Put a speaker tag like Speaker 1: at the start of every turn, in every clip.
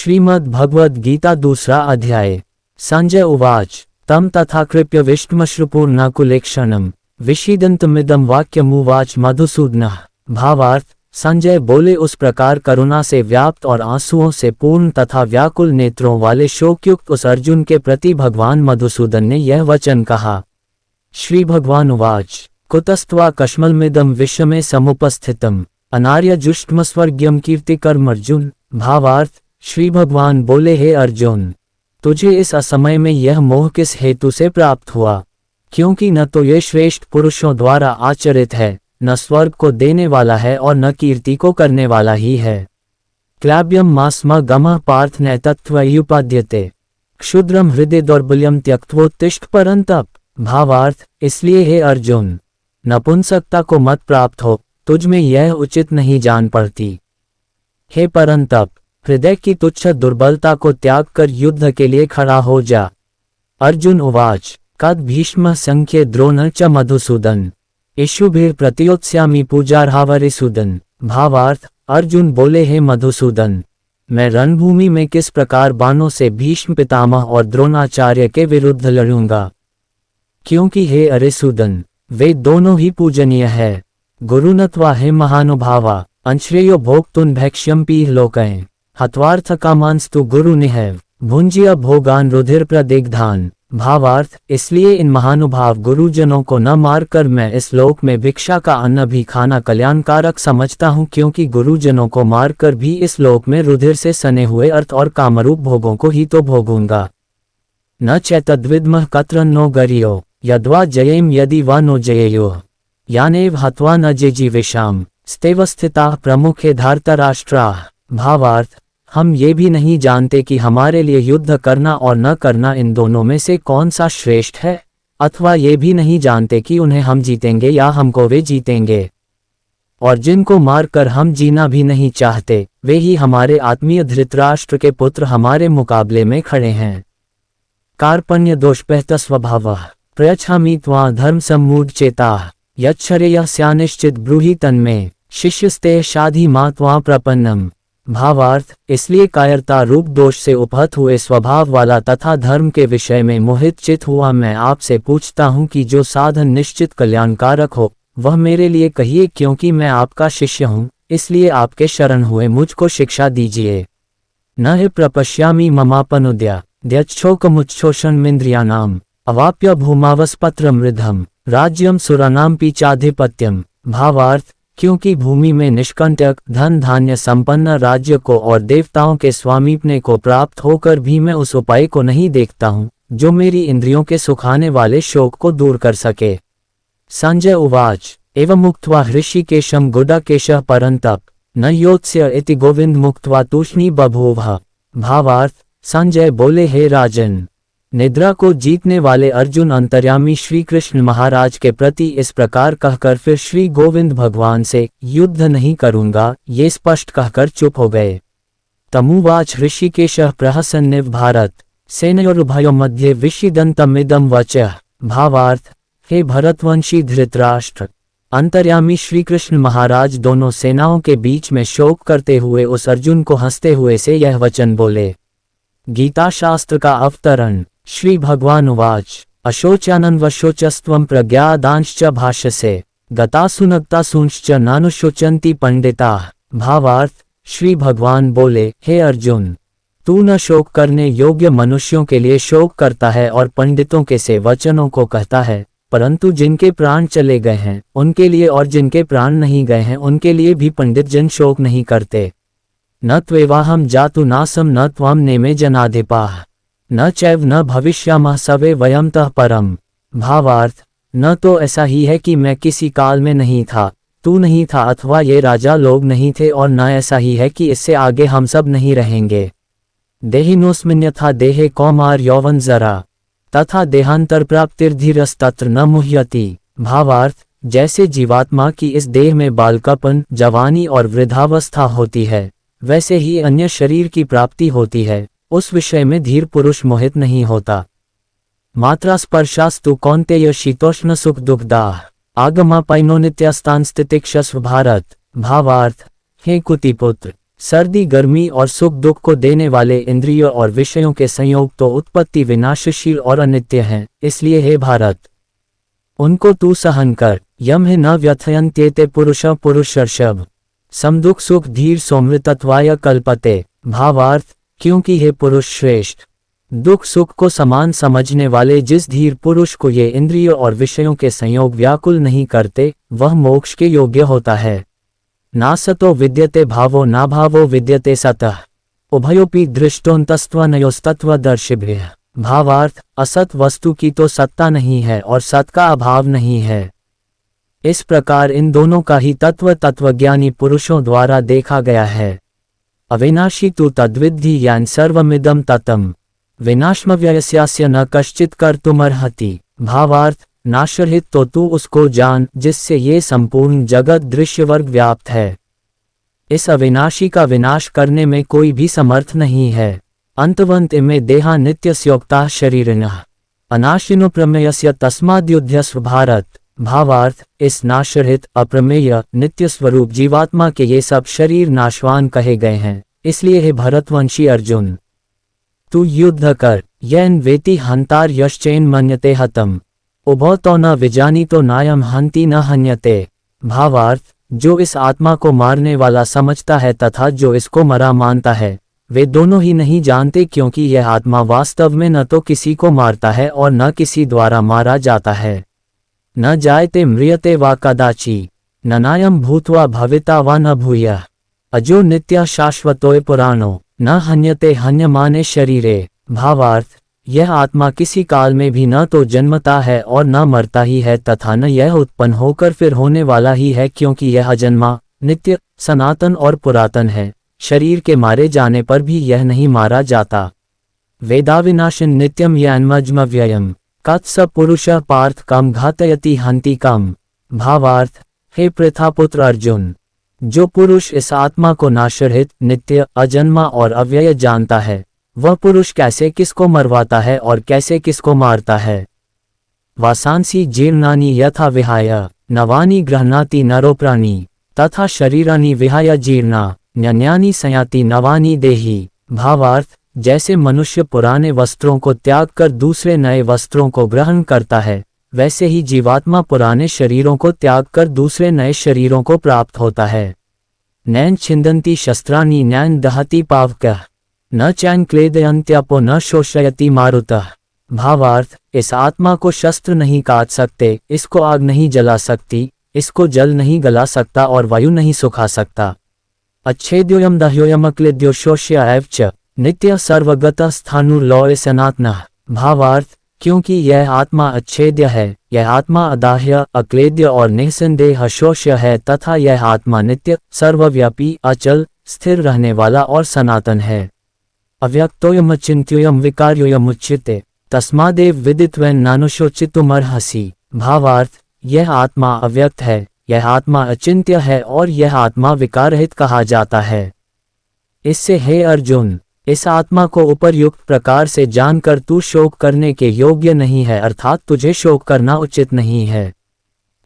Speaker 1: श्रीमद् भगवद गीता दूसरा अध्याय। संजय उवाच तम तथा कृप्य विष्टमश्रुपूर्णाकुलेक्षणम विषीदन्तमिदं वाक्यमुवाच मधुसूदनः। भावार्थ, संजय बोले, उस प्रकार करुणा से व्याप्त और आंसुओं से पूर्ण तथा व्याकुल नेत्रों वाले शोकयुक्त उस अर्जुन के प्रति भगवान मधुसूदन ने यह वचन कहा। श्री भगवान उवाच कुतस्त्वा कश्मलमिदं विषमे समुपस्थितम् अनार्यजुष्टमस्वर्ग्यं कीर्तिकर्म अर्जुन। भावार्थ, श्री भगवान बोले, हे अर्जुन, तुझे इस असमय में यह मोह किस हेतु से प्राप्त हुआ? क्योंकि न तो ये श्रेष्ठ पुरुषों द्वारा आचरित है, न स्वर्ग को देने वाला है और न कीर्ति को करने वाला ही है। क्लाब्यम मास्म गमः पार्थ नैतत्त्वयुपाद्यते क्षुद्रम हृदय दौर्बल्यम त्यक्त्वोत्तिष्ठ परंतप। भावार्थ, इसलिए हे अर्जुन, नपुंसकता को मत प्राप्त हो, तुझ में यह उचित नहीं जान पड़ती। हे परंतप, हृदय की तुच्छ दुर्बलता को त्याग कर युद्ध के लिए खड़ा हो जा। अर्जुन उवाच कद भीष्म संख्ये द्रोण च मधुसूदन इषुभिर प्रतियोत्स्यामि पूजार्हावरिसूदन। भावार्थ, अर्जुन बोले, हे मधुसूदन, मैं रणभूमि में किस प्रकार बाणों से भीष्म पितामह और द्रोणाचार्य के विरुद्ध लड़ूंगा, क्योंकि हे अरिसूदन, वे दोनों ही पूजनीय है। गुरुनत्वा हे महानुभावा अंश्रेयो भोक्तुन भैक्ष्यम पीह लोकैं हत्वार्थ कामांस्तु गुरु निहैव भुंजिया भोगान रुधिर प्रदिग्धान। भावार्थ, इसलिए इन महानुभाव गुरुजनों को न मारकर मैं इस लोक में भिक्षा का अन्न भी खाना कल्याणकारक समझता हूँ, क्योंकि गुरुजनों को मारकर भी इस लोक में रुधिर से सने हुए अर्थ और कामरूप भोगों को ही तो भोगूंगा। न चैतद्विद्मः कत्रन्नो गरियो यद्वा जयेम यदि वा नो जयेयो यानेव हत्वा न जेजीवेशाम स्तेवस्थिताः प्रमुखे धार्तराष्ट्राः। भावार्थ, हम ये भी नहीं जानते कि हमारे लिए युद्ध करना और न करना इन दोनों में से कौन सा श्रेष्ठ है, अथवा ये भी नहीं जानते कि उन्हें हम जीतेंगे या हमको वे जीतेंगे। और जिनको मारकर हम जीना भी नहीं चाहते, वे ही हमारे आत्मीय धृतराष्ट्र के पुत्र हमारे मुकाबले में खड़े हैं। कार्पण्य दोषपहत स्वभावः प्रयच्छामि त्वा धर्म सम्मूढ़ चेताः यच्छ्रेयः स्यानिश्चित ब्रूहि तन्मे शिष्यस्ते शाधि मा त्वा प्रपन्नम। भावार्थ, इसलिए कायरता रूप दोष से उपहत हुए स्वभाव वाला तथा धर्म के विषय में मोहित चित हुआ मैं आपसे पूछता हूँ कि जो साधन निश्चित कल्याणकारक हो वह मेरे लिए कहिए, क्योंकि मैं आपका शिष्य हूँ, इसलिए आपके शरण हुए मुझको शिक्षा दीजिए। न हि प्रपश्यामि ममापनुद्या द्यच्छोकमुच्छोषणमिन्द्रियाणाम अवाप्य भूमावस्पत्र मृधम राज्यम सुरानाम पीचाधिपत्यम। भावार्थ, क्योंकि भूमि में निष्कंटक धन धान्य संपन्न राज्य को और देवताओं के स्वामीपने को प्राप्त होकर भी मैं उस उपाय को नहीं देखता हूँ जो मेरी इंद्रियों के सुखाने वाले शोक को दूर कर सके। संजय उवाच एवं मुक्त्वा हृषिकेशम गुडाकेशः परंतप न योत्स्य इति गोविंद मुक्त्वा तूष्णी बभूवः। भावार्थ, संजय बोले, हे राजन, निद्रा को जीतने वाले अर्जुन अंतर्यामी श्री कृष्ण महाराज के प्रति इस प्रकार कहकर फिर श्री गोविंद भगवान से युद्ध नहीं करूंगा ये स्पष्ट कहकर चुप हो गए। तमुवाच ऋषिकेशः प्रहसन्निव भारत सेनयोरुभयो मध्ये विषीदन्तमिदं वचः। भावार्थ, हे भरतवंशी धृतराष्ट्र, अंतर्यामी श्री कृष्ण महाराज दोनों सेनाओं के बीच में शोक करते हुए उस अर्जुन को हंसते हुए से यह वचन बोले। गीता शास्त्र का अवतरण। श्री भगवान उवाच अशोचानन्वशोचस्त्वं प्रज्ञादांश्च भाष्यसे गतासुनक्तासूंश्च नानुशोचन्ति पंडिताः। भावार्थ, श्री भगवान बोले, हे अर्जुन, तू न शोक करने योग्य मनुष्यों के लिए शोक करता है और पंडितों के से वचनों को कहता है, परंतु जिनके प्राण चले गए हैं उनके लिए और जिनके प्राण नहीं गए हैं उनके लिए भी पंडित जन शोक नहीं करते। न त्वेवाहम जातु नासम न त्वाम नेमे जनाधिपाः न चैव न भविष्यामः सवे वयमतः परम। भावार्थ, न तो ऐसा ही है कि मैं किसी काल में नहीं था, तू नहीं था, अथवा ये राजा लोग नहीं थे, और न ऐसा ही है कि इससे आगे हम सब नहीं रहेंगे। देहिनोस्मिन्यथा देहे कौमार यौवन जरा तथा देहांतर प्राप्तिर्धीरस्तत्र न मुह्यति। भावार्थ, जैसे जीवात्मा की इस देह में बालकापन, जवानी और वृद्धावस्था होती है, वैसे ही अन्य शरीर की प्राप्ति होती है, उस विषय में धीर पुरुष मोहित नहीं होता। मात्रा स्पर्शास्तु कौन्तेय शीतोष्ण सुख दुखदाह आगमा पैनो नित्यास्तान स्थितिक्षस्व भारत। भावार्थ, हे कुतिपुत्र, सर्दी गर्मी और सुख दुख को देने वाले इंद्रियों और विषयों के संयोग तो उत्पत्ति विनाशशील और अनित्य हैं, इसलिए हे भारत उनको तू सहन कर। यम है न व्यथयन्त्येते पुरुष पुरुषर्षभ समदुख सुख धीर सोमृतत्वाय कल्पते। भावार्थ, क्योंकि हे पुरुष श्रेष्ठ, दुख सुख को समान समझने वाले जिस धीर पुरुष को ये इंद्रियों और विषयों के संयोग व्याकुल नहीं करते, वह मोक्ष के योग्य होता है। ना सतो विद्यते भावो ना भावो विद्यते सतः उभयोपि दृष्टोन्तस्त्वनयोस्तत्वदर्शिभिः। भावार्थ, असत वस्तु की तो सत्ता नहीं है और सत का अभाव नहीं है। इस प्रकार इन दोनों का ही तत्वज्ञानी पुरुषों द्वारा देखा गया है। अविनाशी तु तद्विद्धि यान सर्वमिदं ततम् विनाशमव्ययस्यास्य न कश्चित् कर्तुमर्हति। भावार्थ, नाशरहित तो तू उसको जान जिससे ये संपूर्ण जगत दृश्यवर्ग व्याप्त है। इस अविनाशी का विनाश करने में कोई भी समर्थ नहीं है। अंतवंत इमे देहा नित्यस्योक्ताः शरीरिणः अनाशिनो प्रमेयस्य तस्माद्युध्यस्व भारत। भावार्थ, इस नाशरहित अप्रमेय नित्य स्वरूप जीवात्मा के ये सब शरीर नाशवान कहे गए हैं, इसलिए हे भरतवंशी अर्जुन तू युद्ध कर। येन वेति हंतार यश्चैन मन्यते हतम उभौ तो न विजानी तो नायम हंति न हन्यते। भावार्थ, जो इस आत्मा को मारने वाला समझता है तथा जो इसको मरा मानता है, वे दोनों ही नहीं जानते, क्योंकि यह आत्मा वास्तव में न तो किसी को मारता है और न किसी द्वारा मारा जाता है। न जायते म्रियते वा कदाचि न नायम भूत्वा भविता वा न भूयः अजो नित्य शाश्वतोय पुराणो न हन्यते हन्यमाने शरीरे। भावार्थ, यह आत्मा किसी काल में भी न तो जन्मता है और न मरता ही है तथा न यह उत्पन्न होकर फिर होने वाला ही है, क्योंकि यह अजन्मा नित्य सनातन और पुरातन है। शरीर के मारे जाने पर भी यह नहीं मारा जाता। वेदाविनाशन नित्यम यन्मज्मव्ययम् कत्स पुरुषः पार्थ कम घातयति हन्ति कम। भावार्थ, हे पृथापुत्र अर्जुन, जो पुरुष इस आत्मा को नाशरहित नित्य अजन्मा और अव्यय जानता है, वह पुरुष कैसे किसको मरवाता है और कैसे किसको मारता है। वासांसी जीर्णानि यथा विहाय नवानि गृह्णाति नरो प्राणी तथा शरीरानि विहाय जीर्णा न्यान्यानि संयाति नवानि देहि। भावार्थ, जैसे मनुष्य पुराने वस्त्रों को त्याग कर दूसरे नए वस्त्रों को ग्रहण करता है, वैसे ही जीवात्मा पुराने शरीरों को त्याग कर दूसरे नए शरीरों को प्राप्त होता है। नैन छिन्दन्ति शस्त्राणि नैन दहति पावकः न चैन क्लेदयन्त्यापो न शोषयति मारुतः। भावार्थ, इस आत्मा को शस्त्र नहीं काट सकते, इसको आग नहीं जला सकती, इसको जल नहीं गला सकता और वायु नहीं सुखा सकता। अच्छेद्योयम दह्योयम अक्लेद्यो शोष्य एव च नित्य सर्वगतः स्थाणुर्लौय सनातनः। भावार्थ, क्योंकि यह आत्मा अच्छेद्य है, यह आत्मा अदाह्य अक्लेद्य और निःसंदेह शोष्य है तथा यह आत्मा नित्य सर्वव्यापी अचल स्थिर रहने वाला और सनातन है। अव्यक्तोयम अचिन्त्योयम विकार्योयम उच्यते तस्मादेव विदित्वेन नानुशोचितुमर्हसि। भावार्थ, यह आत्मा अव्यक्त है, यह आत्मा अचिन्त्य है और यह आत्मा विकाररहित कहा जाता है। इससे हे अर्जुन, इस आत्मा को उपर्युक्त प्रकार से जानकर तू शोक करने के योग्य नहीं है, अर्थात तुझे शोक करना उचित नहीं है।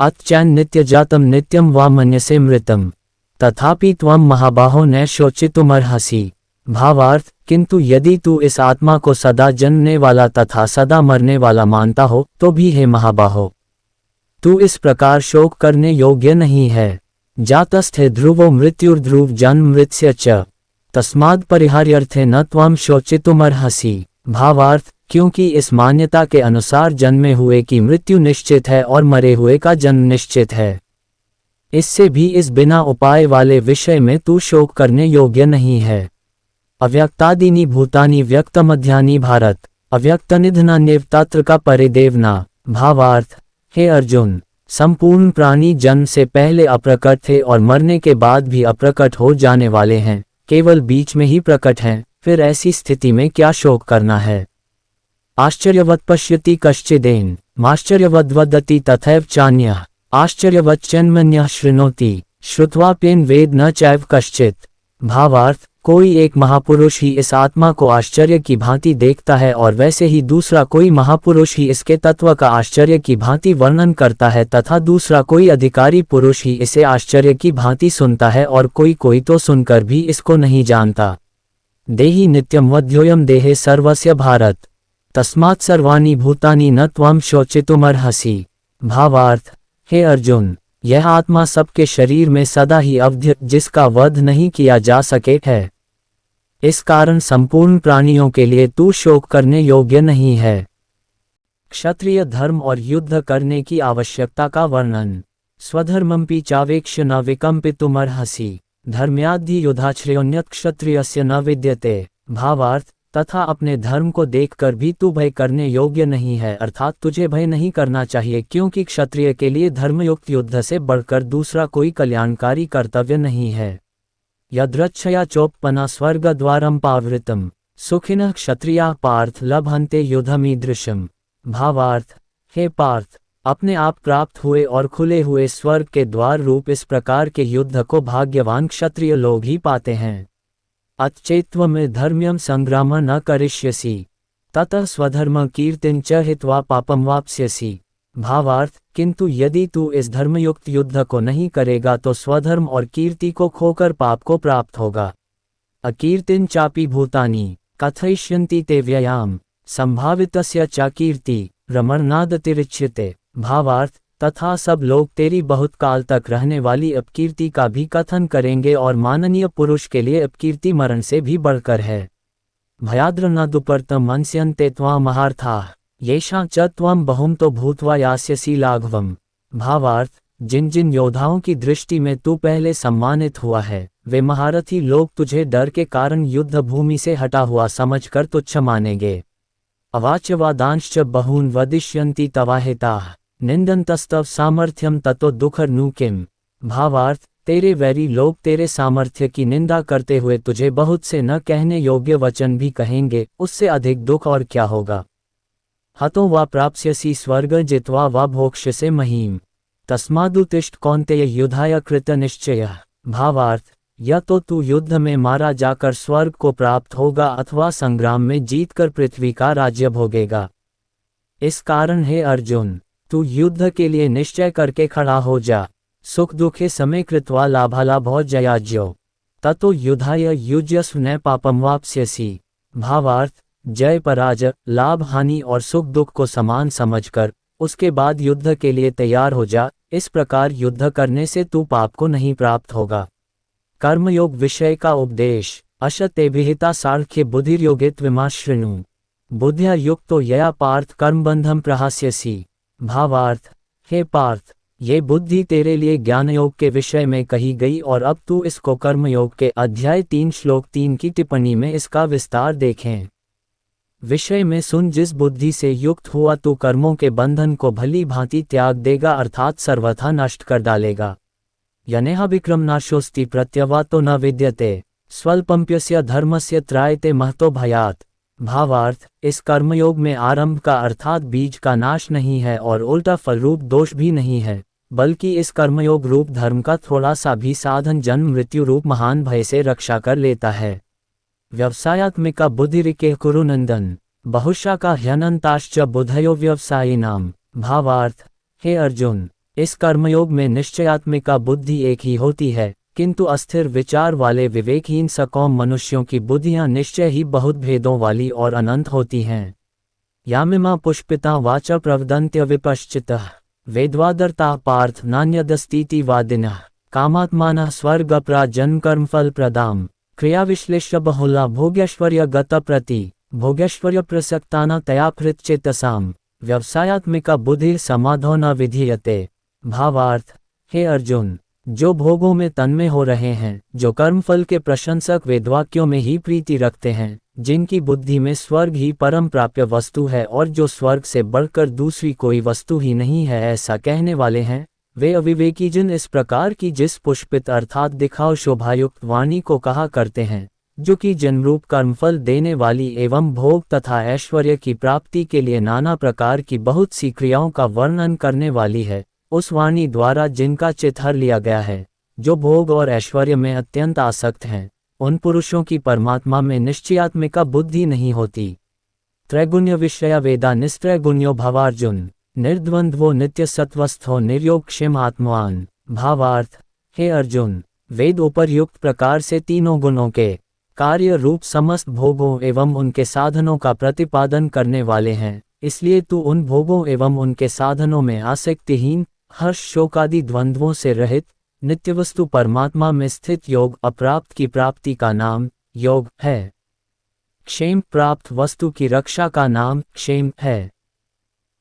Speaker 1: अतचैन नित्य जातम नित्यम वा मन्यसे मृतम तथापि त्वम महाबाहो न शोचितुमर्हसि। भावार्थ, किंतु यदि तू इस आत्मा को सदा जन्मने वाला तथा सदा मरने वाला मानता हो तो भी हे महाबाहो, तू इस प्रकार शोक करने योग्य नहीं है। जातस्थे ध्रुवो मृत्युर्ध्रुव जन्म मृत्स्य च तस्माद् परिहार्यर्थे न त्वं शोचितुमर्हसि। भावार्थ, क्योंकि इस मान्यता के अनुसार जन्मे हुए की मृत्यु निश्चित है और मरे हुए का जन्म निश्चित है, इससे भी इस बिना उपाय वाले विषय में तू शोक करने योग्य नहीं है। अव्यक्तादीनि भूतानि व्यक्तमध्यानि भारत अव्यक्तनिधनान्येव तत्र का परिदेवना। भावार्थ, हे अर्जुन, संपूर्ण प्राणी जन्म से पहले अप्रकट थे और मरने के बाद भी अप्रकट हो जाने वाले हैं, केवल बीच में ही प्रकट हैं, फिर ऐसी स्थिति में क्या शोक करना है। आश्चर्यवत् पश्यति कश्चिदेन माश्चर्यवद्वदति तथैव चान्यः आश्चर्यवच्चन्मन्यः शृणोति श्रुत्वाप्येन वेद न चैव कश्चित्। भावार्थ, कोई एक महापुरुष ही इस आत्मा को आश्चर्य की भांति देखता है और वैसे ही दूसरा कोई महापुरुष ही इसके तत्व का आश्चर्य की भांति वर्णन करता है तथा दूसरा कोई अधिकारी पुरुष ही इसे आश्चर्य की भांति सुनता है और कोई कोई तो सुनकर भी इसको नहीं जानता। देहि नित्यम वध्योयम देहे सर्वस्य भारत, तस्मात् सर्वाणि भूतानि न त्वं शोचितुमर्हसि। भावार्थ, हे अर्जुन, यह आत्मा सबके शरीर में सदा ही अवध्य जिसका वध नहीं किया जा सके है। इस कारण संपूर्ण प्राणियों के लिए तू शोक करने योग्य नहीं है। क्षत्रिय धर्म और युद्ध करने की आवश्यकता का वर्णन। स्वधर्मंपि चावेक्ष्य न विकम्पितुमर्हसि, धर्म्याद्धि युधाश्रयोन्यत क्षत्रियस्य न विद्यते। भावार्थ, तथा अपने धर्म को देखकर भी तू भय करने योग्य नहीं है, अर्थात तुझे भय नहीं करना चाहिए, क्योंकि क्षत्रिय के लिए धर्मयुक्त युद्ध से बढ़कर दूसरा कोई कल्याणकारी कर्तव्य नहीं है। यद्रच्छया चोपपना स्वर्गद्वारं पावृतम, सुखिनः क्षत्रियाः पार्थ लभन्ते युद्धमीदृशम्। भावार्थ, हे पार्थ, अपने आप प्राप्त हुए और खुले हुए स्वर्ग के द्वार रूप इस प्रकार के युद्ध को भाग्यवान क्षत्रिय लोग ही पाते हैं। अतचेत्त्वं धर्म्यं संग्राम न करिष्यसि, ततः स्वधर्म कीर्तिं च हित्वा पापं वाप्स्यसि। भावार्थ, किंतु यदि तू इस धर्मयुक्त युद्ध को नहीं करेगा तो स्वधर्म और कीर्ति को खोकर पाप को प्राप्त होगा। अकीर्तिं चापि भूतानि कथयिष्यन्ति ते व्ययाम, संभावितस्य च कीर्ति रमणनादतिरिच्यते। भावार्थ, तथा सब लोग तेरी बहुत काल तक रहने वाली अपकीर्ति का भी कथन करेंगे और माननीय पुरुष के लिए अपकीर्ति मरण से भी बढ़कर है। भयाद्र न दुपर्तम मंस्यन्ते त्वामहार्थाः, येषां च त्वं बहुमतो भूत्वा यास्यसि लाघवम्। भावार्थ, जिन जिन योद्धाओं की दृष्टि में तू पहले सम्मानित हुआ है, वे महारथी लोग तुझे डर के कारण युद्ध भूमि से हटा हुआ समझकर तुच्छ मानेंगे। अवाच्यवादांश्च बहून् वदिष्यन्ति तवाहिताः, निन्दन्तस्तव सामर्थ्यम ततो दुःखर्नु किम्। भावार्थ, तेरे वैरी लोग तेरे सामर्थ्य की निंदा करते हुए तुझे बहुत से न कहने योग्य वचन भी कहेंगे, उससे अधिक दुख और क्या होगा। हतो वा प्राप्स्यसि स्वर्ग जित्वा वा भोक्ष्यसे महीम्, तस्मादुत्तिष्ठ कौन्तेय युद्धाय कृतनिश्चयः। भावार्थ, या तो तू युद्ध में मारा जाकर स्वर्ग को प्राप्त होगा अथवा संग्राम में जीतकर पृथ्वी का राज्य भोगेगा। इस कारण हे अर्जुन, तू युद्ध के लिए निश्चय करके खड़ा हो जा। सुख दुखे समय कृत्वा लाभालाभो जयाज्यो, ततो युद्धाय युज्यस्व न पापम वाप्स्यसि। भावार्थ, जय पराजय, लाभ हानि और सुख दुख को समान समझकर उसके बाद युद्ध के लिए तैयार हो जा। इस प्रकार युद्ध करने से तू पाप को नहीं प्राप्त होगा। कर्मयोग विषय का उपदेश। अशते विहिता सार्ख्य बुद्धिर्योगित्वमा शृणु, बुद्ध्या युक्तो यया पार्थ कर्मबंधम प्रहास्यसि। भावार्थ, हे पार्थ, ये बुद्धि तेरे लिए ज्ञानयोग के विषय में कही गई और अब तू इसको कर्मयोग के अध्याय 3 श्लोक 3 की टिप्पणी में इसका विस्तार देखें। विषय में सुन, जिस बुद्धि से युक्त हुआ तू कर्मों के बंधन को भली भांति त्याग देगा, अर्थात सर्वथा नष्ट कर डालेगा। यनेह विक्रम नाशोस्ति प्रत्यवातो न विद्यते, स्वल्पम्प्यस्य धर्मस्य त्रायते महतो भयात्। भावार्थ, इस कर्मयोग में आरंभ का अर्थात बीज का नाश नहीं है और उल्टा फलरूप दोष भी नहीं है, बल्कि इस कर्मयोग रूप धर्म का थोड़ा सा भी साधन जन्म मृत्यु रूप महान भय से रक्षा कर लेता है। व्यवसायात्मिका बुद्धिरिके कुरुनंदन, बहुशा ह्यनंताश्च बुद्धयो व्यवसायिनाम। भावार्थ, हे अर्जुन, इस कर्मयोग में निश्चयात्मिका बुद्धि एक ही होती है, किंतु अस्थिर विचार वाले विवेकहीन सकौम मनुष्यों की बुद्धियां निश्चय ही बहुत भेदों वाली और अनंत होती हैं। यामिमा पुष्पिता वाचा प्रवदन्त्य विपश्चितः, वेद्वादर्ता पार्थ नान्यदस्तीति वादिनः, कामात्मानः स्वर्गप्रा जन्मकर्मफल प्रदाम, क्रियाविश्लेष्य बहुला भोग्यैश्वर्य गत प्रति, भोग्यैश्वर्य प्रसक्ताना तयापहृतचेतसाम, व्यवसायात्मिका बुद्धि समाधो न विधीयते। भावार्थ, हे अर्जुन, जो भोगों में तन्मय हो रहे हैं, जो कर्मफल के प्रशंसक वेदवाक्यों में ही प्रीति रखते हैं, जिनकी बुद्धि में स्वर्ग ही परम प्राप्य वस्तु है और जो स्वर्ग से बढ़कर दूसरी कोई वस्तु ही नहीं है, ऐसा कहने वाले हैं, वे अविवेकी जिन इस प्रकार की जिस पुष्पित अर्थात दिखाओ शोभायुक्त वाणी को कहा करते हैं, जो कि जन्मरूप कर्मफल देने वाली एवं भोग तथा ऐश्वर्य की प्राप्ति के लिए नाना प्रकार की बहुत सी क्रियाओं का वर्णन करने वाली है, उस वाणी द्वारा जिनका चित हर लिया गया है, जो भोग और ऐश्वर्य में अत्यंत आसक्त हैं, उन पुरुषों की परमात्मा में निश्चयात्मिका बुद्धि नहीं होती। त्रैगुण्य विषया वेदा निस्त्रैगुण्यो भावार्जुन, निर्द्वंद्वो नित्य सत्वस्थो निर्योगक्षेम आत्मवान। भावार्थ, हे अर्जुन, वेद उपर्युक्त प्रकार से तीनों गुणों के कार्य रूप समस्त भोगों एवं उनके साधनों का प्रतिपादन करने वाले हैं, इसलिए तू उन भोगों एवं उनके साधनों में आसक्तिहीन, हर्ष शोकादि द्वंद्वों से रहित, नित्यवस्तु परमात्मा में स्थित योग अप्राप्त की प्राप्ति का नाम योग है। क्षेम प्राप्त वस्तु की रक्षा का नाम क्षेम है।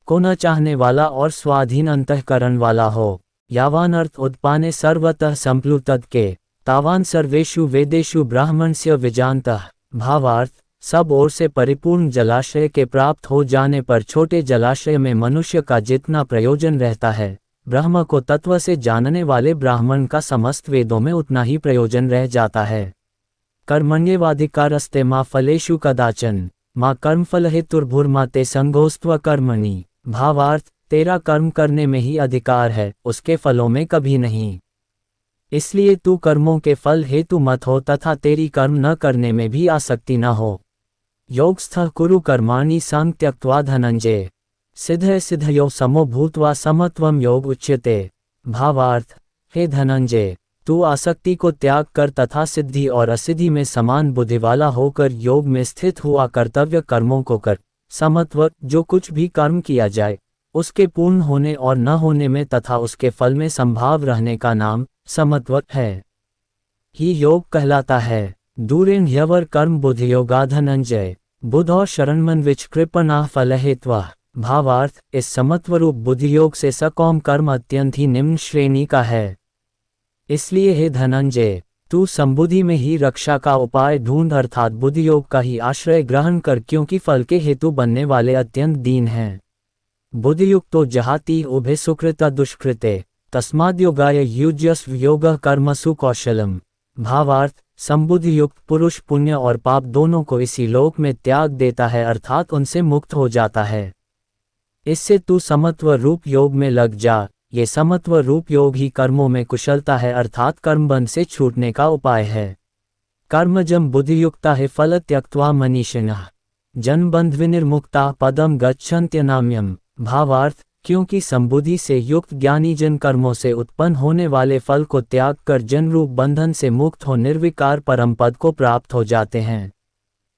Speaker 1: को न चाहने वाला और स्वाधीन अंतःकरण वाला हो, यावान अर्थ उत्पाने सर्वतः संप्लुतद के, तावान सर्वेषु वेदेषु ब्राह्मणस्य विजानतः। भावार्थ, सब ओर से परिपूर्ण जलाशय के प्राप्त हो जाने पर छोटे जलाशय में मनुष्य का जितना प्रयोजन रहता है, ब्रह्म को तत्व से जानने वाले ब्राह्मण का समस्त वेदों में उतना ही प्रयोजन रह जाता है। कर्मण्येवाधिकारस्ते मा फलेषु कदाचन, मा कर्मफल हेतुर्भुर्मा ते संगोस्त्व कर्मणि। भावार्थ, तेरा कर्म करने में ही अधिकार है, उसके फलों में कभी नहीं। इसलिए तू कर्मों के फल हेतु मत हो तथा तेरी कर्म न करने में भी आसक्ति न हो। योगस्थः कुरु कर्माणि संग त्यक्त्वा धनंजय, सिद्ध सिद्धयो समो भूत्वा समत्वम योग उच्यते। भावार्थ, हे धनंजय, तू आसक्ति को त्याग कर तथा सिद्धि और असिद्धि में समान बुद्धि वाला होकर योग में स्थित हुआ कर्तव्य कर्मों को कर। समत्व, जो कुछ भी कर्म किया जाए उसके पूर्ण होने और न होने में तथा उसके फल में संभाव रहने का नाम समत्व है, ही योग कहलाता है। दूरेण ह्यवर कर्म बुद्धि योगा धनंजय, बुध और शरणमन विच कृपणा फल हेत्वा। भावार्थ, इस समत्वरूप बुद्धि योग से सकौम कर्म अत्यंत ही निम्न श्रेणी का है। इसलिए हे धनंजय, तू संबुद्धि में ही रक्षा का उपाय ढूंढ अर्थात बुद्धि योग का ही आश्रय ग्रहण कर, क्योंकि फल के हेतु बनने वाले अत्यंत दीन हैं। बुद्धियुक्तो जहाति उभे सुकृता दुष्कृते, तस्माद्योगाय युज्यस्व योगः कर्मसु कौशलम। भावार्थ, संबुद्धि युक्त पुरुष पुण्य और पाप दोनों को इसी लोक में त्याग देता है अर्थात उनसे मुक्त हो जाता है। इससे तू समत्व रूप योग में लग जा। ये समत्व रूप योग ही कर्मों में कुशलता है अर्थात कर्मबंध से छूटने का उपाय है। कर्मजम बुद्धियुक्ता है फल त्यक्त्वा मनीषिणः, जन्मबंध विनिर्मुक्ता पदम गच्छन्त्यनाम्यम। भावार्थ, क्योंकि संबुद्धि से युक्त ज्ञानी जन कर्मों से उत्पन्न होने वाले फल को त्याग कर जन रूप बंधन से मुक्त हो निर्विकार परम पद को प्राप्त हो जाते हैं।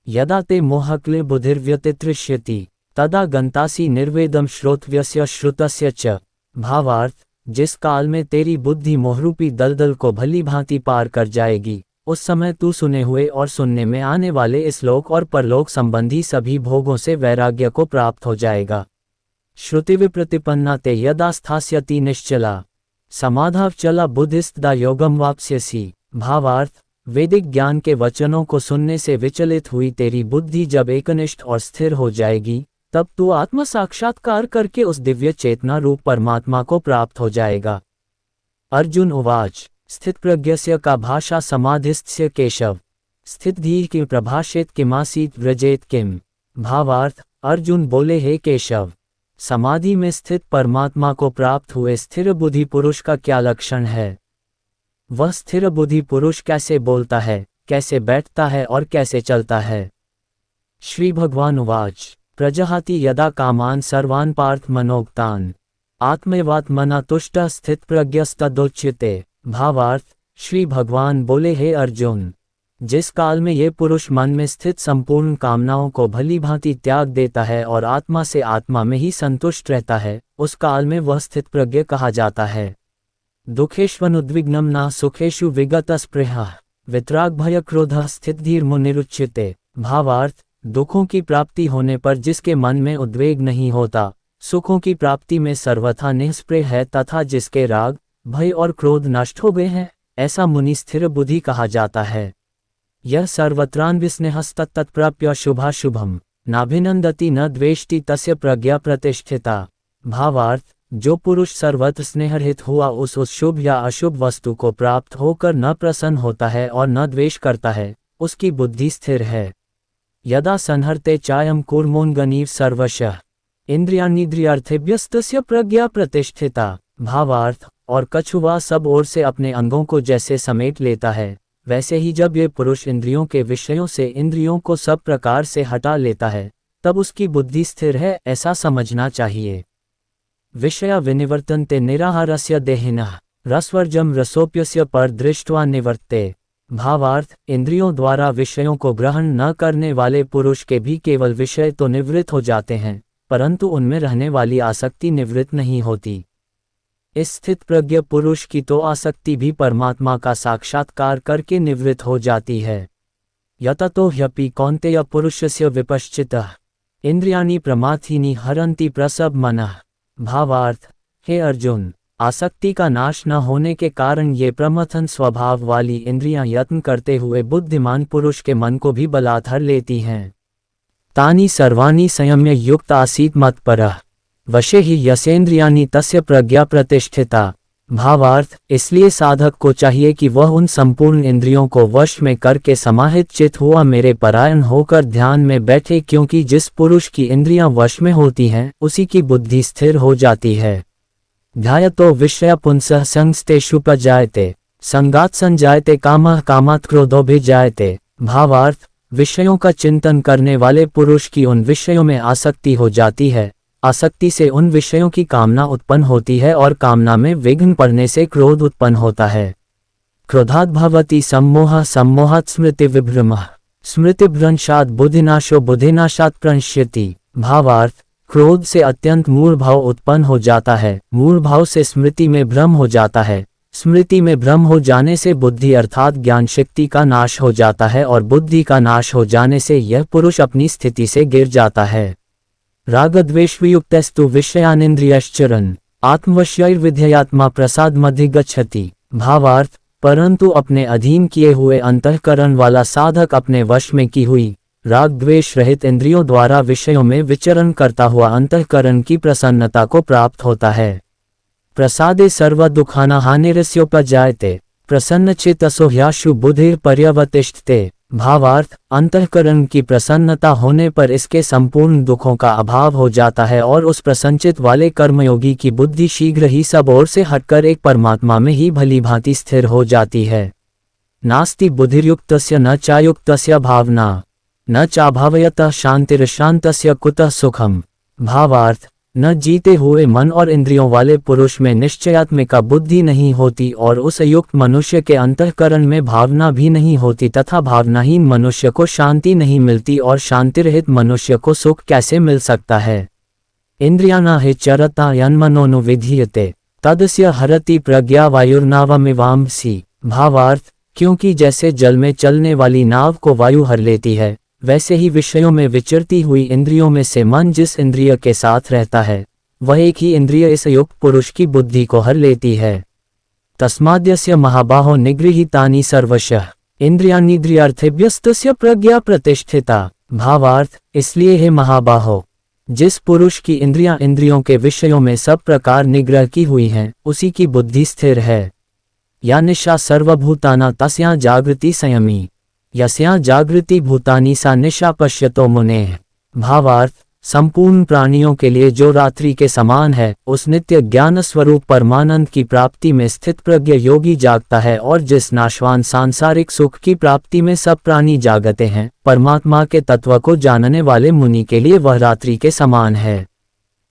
Speaker 1: यदा ते मोहक्ले बुधिर्व्यतितृष्यति, तदा गंतासी निर्वेदम श्रोतव्यस्य श्रुतस्य च। भावार्थ, जिस काल में तेरी बुद्धि मोहरूपी दलदल को भली भांति पार कर जाएगी, उस समय तू सुने हुए और सुनने में आने वाले इस लोक और परलोक संबंधी सभी भोगों से वैराग्य को प्राप्त हो जाएगा। श्रुति विप्रतिपन्ना ते यदा स्थास्यति निश्चला, समाधावचला बुद्धिस्तदा योगम वाप्स्यसि। भावार्थ, वैदिक ज्ञान के वचनों को सुनने से विचलित हुई तेरी बुद्धि जब एकनिष्ठ और स्थिर हो जाएगी, तब तू आत्म साक्षात्कार करके उस दिव्य चेतना रूप परमात्मा को प्राप्त हो जाएगा। अर्जुन उवाच, स्थित प्रज्ञस्य का भाषा समाधिस्थस्य केशव, स्थित धीः किं प्रभाषेत किमासीत व्रजेत किम। भावार्थ, अर्जुन बोले, हे केशव, समाधि में स्थित परमात्मा को प्राप्त हुए स्थिर बुद्धि पुरुष का क्या लक्षण है? वह स्थिर बुद्धि पुरुष कैसे बोलता है, कैसे बैठता है और कैसे चलता है? श्री भगवान उवाच, प्रजहाति यदा कामान सर्वान् पार्थ मनोक्तान्, आत्मैवात्मना तुष्टः स्थित प्रज्ञस्तदोच्यते। भावार्थ, श्री भगवान बोले, हे अर्जुन, जिस काल में ये पुरुष मन में स्थित संपूर्ण कामनाओं को भली भांति त्याग देता है और आत्मा से आत्मा में ही संतुष्ट रहता है, उस काल में वह स्थित प्रज्ञ कहा जाता है। दुखेष्वनुद्विग्नं न सुखेषु विगतस्पृहः, वितराग भय क्रोधः स्थितधीर मुनिरुच्यते। भावार्थ, दुखों की प्राप्ति होने पर जिसके मन में उद्वेग नहीं होता, सुखों की प्राप्ति में सर्वथा निःस्पृह है तथा जिसके राग भय और क्रोध नष्ट हो गए हैं, ऐसा मुनि स्थिर बुद्धि कहा जाता है। यह सर्वत्रान्विस्नेहस्तत्प्राप्य शुभाशुभम, नाभिनंदति न द्वेष्टि तस्य प्रज्ञा प्रतिष्ठिता। भावार्थ, जो पुरुष सर्वत्र स्नेहरहित हुआ उस शुभ या अशुभ वस्तु को प्राप्त होकर न प्रसन्न होता है और न द्वेष करता है, उसकी बुद्धि स्थिर है। यदा संहरते चायम कूर्मोन्गनीव सर्वशः, इंद्रियाणीन्द्रियार्थेभ्यस्तस्य प्रज्ञा प्रतिष्ठिता। भावार्थ, और कछुआ सब ओर से अपने अंगों को जैसे समेट लेता है, वैसे ही जब ये पुरुष इंद्रियों के विषयों से इंद्रियों को सब प्रकार से हटा लेता है, तब उसकी बुद्धि स्थिर है, ऐसा समझना चाहिए। विषया विनिवर्तन्ते निराहारस्य देहिनः रसवर्जम रसोप्यस्य पर दृष्ट्वा निवर्ते। भावार्थ, इंद्रियों द्वारा विषयों को ग्रहण न करने वाले पुरुष के भी केवल विषय तो निवृत्त हो जाते हैं, परंतु उनमें रहने वाली आसक्ति निवृत्त नहीं होती। इस स्थित प्रज्ञ पुरुष की तो आसक्ति भी परमात्मा का साक्षात्कार करके निवृत्त हो जाती है। यततो ह्यपि कौन्तेय पुरुषस्य विपश्चितः इंद्रियाणि प्रमाथीनि हरन्ति प्रसव मनः। भावार्थ, हे अर्जुन, आसक्ति का नाश न होने के कारण ये प्रमथन स्वभाव वाली इंद्रियां यत्न करते हुए बुद्धिमान पुरुष के मन को भी बलात्कार लेती हैं। तानि सर्वाणि संयम्य युक्त आसीत् मत्परः वशे ही यसेन्द्रियाणि तस्य प्रज्ञा प्रतिष्ठिता। भावार्थ, इसलिए साधक को चाहिए कि वह उन संपूर्ण इंद्रियों को वश में करके समाहित चित हुआ मेरे परायण होकर ध्यान में बैठे, क्योंकि जिस पुरुष की इंद्रियां वश में होती हैं उसी की बुद्धि स्थिर हो जाती है। ध्यायतो विषय पुंसः संगस्तेषुपजायते संगात् संजायते कामः कामात् क्रोधोभिजायते। भावार्थ, विषयों का चिंतन करने वाले पुरुष की उन विषयों में आसक्ति हो जाती है, आसक्ति से उन विषयों की कामना उत्पन्न होती है और कामना में विघ्न पड़ने से क्रोध उत्पन्न होता है। क्रोधात् भवति सम्मोहः सम्मोहात् स्मृति विभ्रमः स्मृतिभ्रंशात् बुद्धिनाशो बुद्धिनाशात् प्रणश्यति। भावार्थ, क्रोध से अत्यंत मूढ़ भाव उत्पन्न हो जाता है, मूढ़ भाव से स्मृति में भ्रम हो जाता है, स्मृति में भ्रम हो जाने से बुद्धि अर्थात ज्ञान शक्ति का नाश हो जाता है और बुद्धि का नाश हो जाने से यह पुरुष अपनी स्थिति से गिर जाता है। रागद्वेषवियुक्तस्तु विषयानिन्द्रियश्चरन् आत्मवश्यैर्विध्ययात्मा प्रसादमधिगच्छति। भावार्थ, परंतु अपने अधीन किए हुए अंतःकरण वाला साधक अपने वश में की हुई राग द्वेष रहित इंद्रियों द्वारा विषयों में विचरण करता हुआ अंतःकरण की प्रसन्नता को प्राप्त होता है। प्रसादे सर्व दुखाना हानिरस्योपजायते प्रसन्नचेतसो ह्याशु बुद्धिर पर्यवतिष्ठते। भावार्थ, अंतःकरण की प्रसन्नता होने पर इसके संपूर्ण दुखों का अभाव हो जाता है और उस प्रसन्नचित वाले कर्मयोगी की बुद्धि शीघ्र ही सब ओर से हटकर एक परमात्मा में ही भली भांति स्थिर हो जाती है। नास्ति बुद्धिर्युक्तस्य न चायुक्तस्य भावना न चाभावयतः शांतिर्शान्तस्य कुतः सुखम। भावार्थ, न जीते हुए मन और इंद्रियों वाले पुरुष में निश्चयात्मिका बुद्धि नहीं होती और उस युक्त मनुष्य के अंतःकरण में भावना भी नहीं होती तथा भावनाहीन मनुष्य को शांति नहीं मिलती और शांति रहित मनुष्य को सुख कैसे मिल सकता है। इंद्रियाणा हि चरता यन्मनोनुविधीयते तदस्य हरति प्रज्ञा वायुर्नावमिवांसि। भावार्थ, क्योंकि जैसे जल में चलने वाली नाव को वायु हर लेती है, वैसे ही विषयों में विचरती हुई इंद्रियों में से मन जिस इंद्रिय के साथ रहता है वह एक ही इंद्रिय इस युक्त पुरुष की बुद्धि को हर लेती है। तस्माद्यस्य महाबाहो निगृहीतानि सर्वशः इंद्रियाणीन्द्रियार्थेभ्यस्तस्य प्रज्ञा प्रतिष्ठिता। भावार्थ, इसलिए हे महाबाहो, जिस पुरुष की इंद्रियां इंद्रियों के विषयों में सब प्रकार निग्रह की हुई हैं उसी की बुद्धि स्थिर है। या निशा सर्वभूताना तस्या जागृति संयमी यस्या जागृति भूतानि सा निशा पश्यतो मुनेः। भावार्थ, संपूर्ण प्राणियों के लिए जो रात्रि के समान है उस नित्य ज्ञान स्वरूप परमानंद की प्राप्ति में स्थित प्रज्ञ योगी जागता है और जिस नाशवान सांसारिक सुख की प्राप्ति में सब प्राणी जागते हैं, परमात्मा के तत्व को जानने वाले मुनि के लिए वह रात्रि के समान है।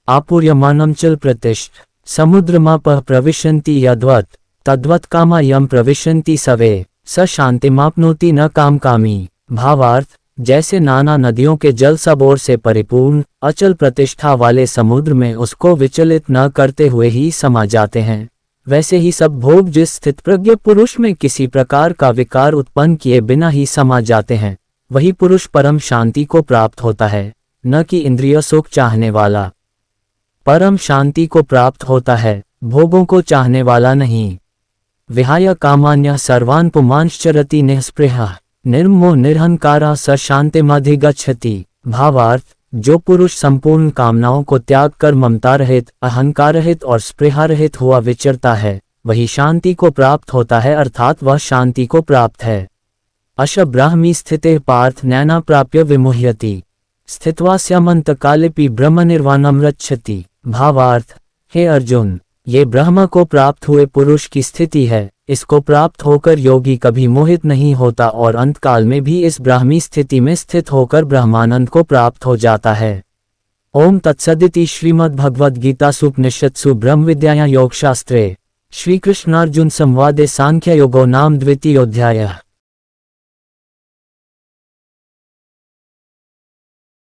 Speaker 1: आपूर्यमानं चल प्रतिष्ठ समुद्रमापः प्रविशन्ति यद्वत् तद्वत् कामा यम प्रविशन्ति सवे स शांतिमाप्नोति न कामकामी। भावार्थ, जैसे नाना नदियों के जल सब ओर से परिपूर्ण अचल प्रतिष्ठा वाले समुद्र में उसको विचलित न करते हुए ही समा जाते हैं, वैसे ही सब भोग जिस स्थित प्रज्ञ पुरुष में किसी प्रकार का विकार उत्पन्न किए बिना ही समा जाते हैं, वही पुरुष परम शांति को प्राप्त होता है, न कि इंद्रिय सुख चाहने वाला। परम शांति को प्राप्त होता है, भोगों को चाहने वाला नहीं। विहाय कामान्य सर्वान् पुमांश्चरति निःस्पृहः निर्ममो निरहंकारा स शांतिमधिगच्छति। भावार्थ, जो पुरुष संपूर्ण कामनाओं को त्याग कर ममता रहित, अहंकार रहित और स्पृहा रहित हुआ विचरता है वही शांति को प्राप्त होता है, अर्थात वह शांति को प्राप्त है। अश ब्राह्मी स्थिते पार्थ नैना प्राप्य विमुह्यति स्थित्वा स्यामन्तकालेऽपि ब्रह्मनिर्वाणं रक्षति। भावार्थ, हे अर्जुन, ये ब्रह्म को प्राप्त हुए पुरुष की स्थिति है इसको प्राप्त होकर योगी कभी मोहित नहीं होता और अंतकाल में भी इस ब्राह्मी स्थिति में स्थित होकर ब्रह्मानंद को प्राप्त हो जाता है। ओम तत्सदिति श्रीमद्भगवद्गीतासूपनिषत्सु ब्रह्मविद्यायां योगशास्त्रे श्रीकृष्णार्जुन संवादे सांख्ययोगो नाम द्वितीयोऽध्यायः।